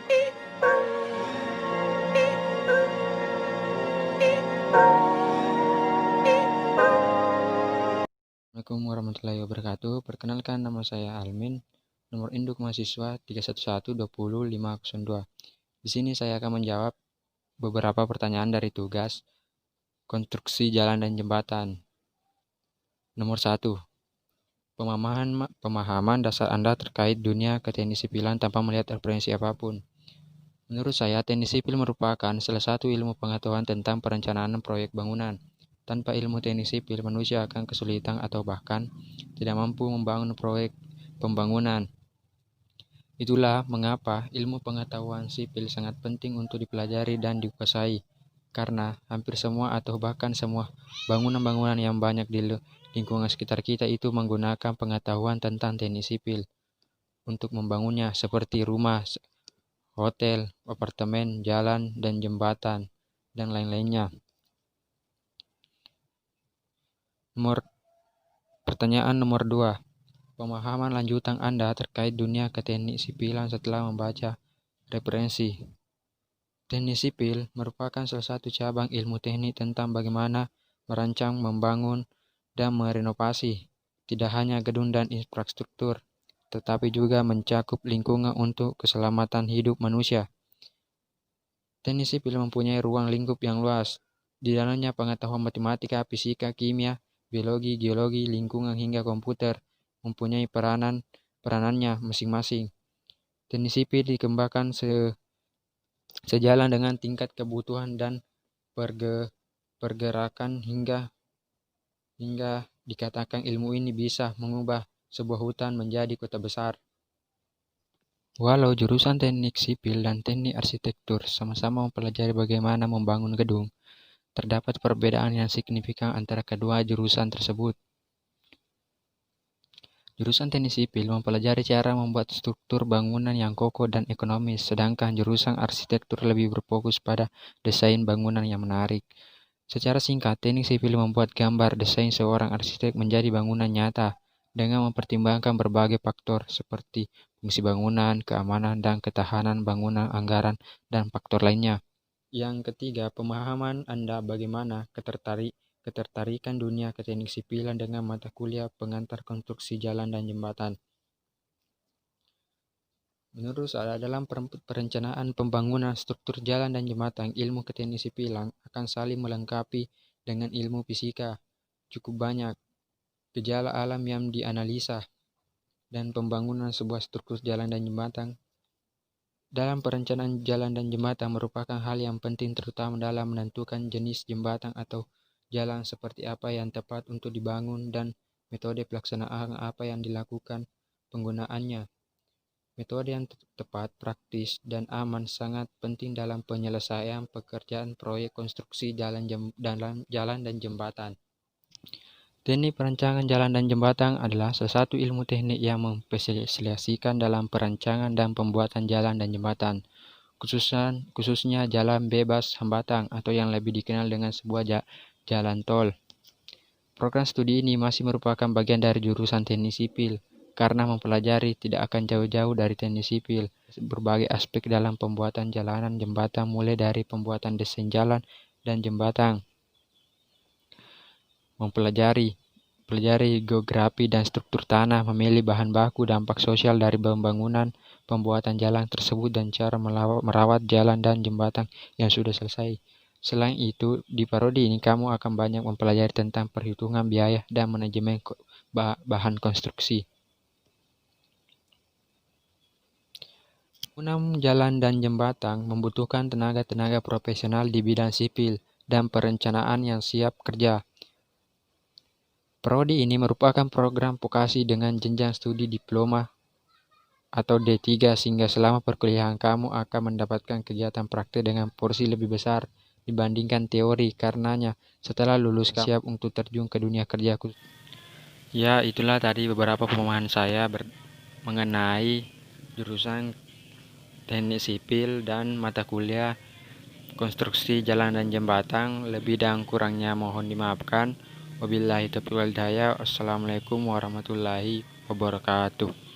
Assalamualaikum warahmatullahi wabarakatuh. Perkenalkan, nama saya Almin. Nomor induk mahasiswa 311200502. Di sini saya akan menjawab beberapa pertanyaan dari tugas konstruksi jalan dan jembatan. Nomor 1. Pemahaman dasar Anda terkait dunia keteknik sipilan tanpa melihat referensi apapun. Menurut saya, teknik sipil merupakan salah satu ilmu pengetahuan tentang perencanaan proyek bangunan. Tanpa ilmu teknik sipil, manusia akan kesulitan atau bahkan tidak mampu membangun proyek pembangunan. Itulah mengapa ilmu pengetahuan sipil sangat penting untuk dipelajari dan dikuasai, karena hampir semua atau bahkan semua bangunan-bangunan yang banyak di lingkungan sekitar kita itu menggunakan pengetahuan tentang teknik sipil untuk membangunnya, seperti rumah, hotel, apartemen, jalan, dan jembatan, dan lain-lainnya. Pertanyaan nomor 2. Pemahaman lanjutan Anda terkait dunia keteknik sipilan setelah membaca referensi. Teknik sipil merupakan salah satu cabang ilmu teknik tentang bagaimana merancang, membangun, dan merenovasi tidak hanya gedung dan infrastruktur, tetapi juga mencakup lingkungan untuk keselamatan hidup manusia. Teknik sipil mempunyai ruang lingkup yang luas. Di dalamnya pengetahuan matematika, fisika, kimia, biologi, geologi, lingkungan hingga komputer mempunyai peranannya masing-masing. Teknik sipil dikembangkan sejalan dengan tingkat kebutuhan dan pergerakan hingga dikatakan ilmu ini bisa mengubah sebuah hutan menjadi kota besar. Walau jurusan teknik sipil dan teknik arsitektur sama-sama mempelajari bagaimana membangun gedung, terdapat perbedaan yang signifikan antara kedua jurusan tersebut. Jurusan teknik sipil mempelajari cara membuat struktur bangunan yang kokoh dan ekonomis, sedangkan jurusan arsitektur lebih berfokus pada desain bangunan yang menarik. Secara singkat, teknik sipil membuat gambar desain seorang arsitek menjadi bangunan nyata dengan mempertimbangkan berbagai faktor seperti fungsi bangunan, keamanan dan ketahanan bangunan, anggaran, dan faktor lainnya. Yang ketiga, pemahaman Anda bagaimana ketertarikan dunia keteknik sipilan dengan mata kuliah pengantar konstruksi jalan dan jembatan. Menurut saya, dalam perencanaan pembangunan struktur jalan dan jembatan, ilmu keteknik sipilan akan saling melengkapi dengan ilmu fisika. Cukup banyak gejala alam yang dianalisa dan pembangunan sebuah struktur jalan dan jembatan. Dalam perencanaan jalan dan jembatan merupakan hal yang penting terutama dalam menentukan jenis jembatan atau jalan seperti apa yang tepat untuk dibangun dan metode pelaksanaan apa yang dilakukan penggunaannya. Metode yang tepat, praktis, dan aman sangat penting dalam penyelesaian pekerjaan proyek konstruksi jalan dan jembatan. Teknik perancangan jalan dan jembatan adalah salah satu ilmu teknik yang memspesialisasikan dalam perancangan dan pembuatan jalan dan jembatan, khususnya jalan bebas hambatan atau yang lebih dikenal dengan sebuah jalan tol. Program studi ini masih merupakan bagian dari jurusan teknik sipil, karena mempelajari tidak akan jauh-jauh dari teknik sipil, berbagai aspek dalam pembuatan jalanan jembatan mulai dari pembuatan desain jalan dan jembatan, mempelajari geografi dan struktur tanah, memilih bahan baku, dampak sosial dari pembangunan, pembuatan jalan tersebut, dan cara merawat jalan dan jembatan yang sudah selesai. Selain itu, di prodi ini kamu akan banyak mempelajari tentang perhitungan biaya dan manajemen bahan konstruksi. Pembangunan jalan dan jembatan membutuhkan tenaga-tenaga profesional di bidang sipil dan perencanaan yang siap kerja. Prodi ini merupakan program vokasi dengan jenjang studi diploma atau D3 sehingga selama perkuliahan kamu akan mendapatkan kegiatan praktik dengan porsi lebih besar dibandingkan teori. Karenanya, setelah lulus kamu siap untuk terjun ke dunia kerja. Ya, itulah tadi beberapa pemahaman saya mengenai jurusan teknik sipil dan mata kuliah konstruksi jalan dan jembatan. Lebih dan kurangnya mohon dimaafkan. Wabillahi taufiq wal hidayah. Wassalamualaikum warahmatullahi wabarakatuh.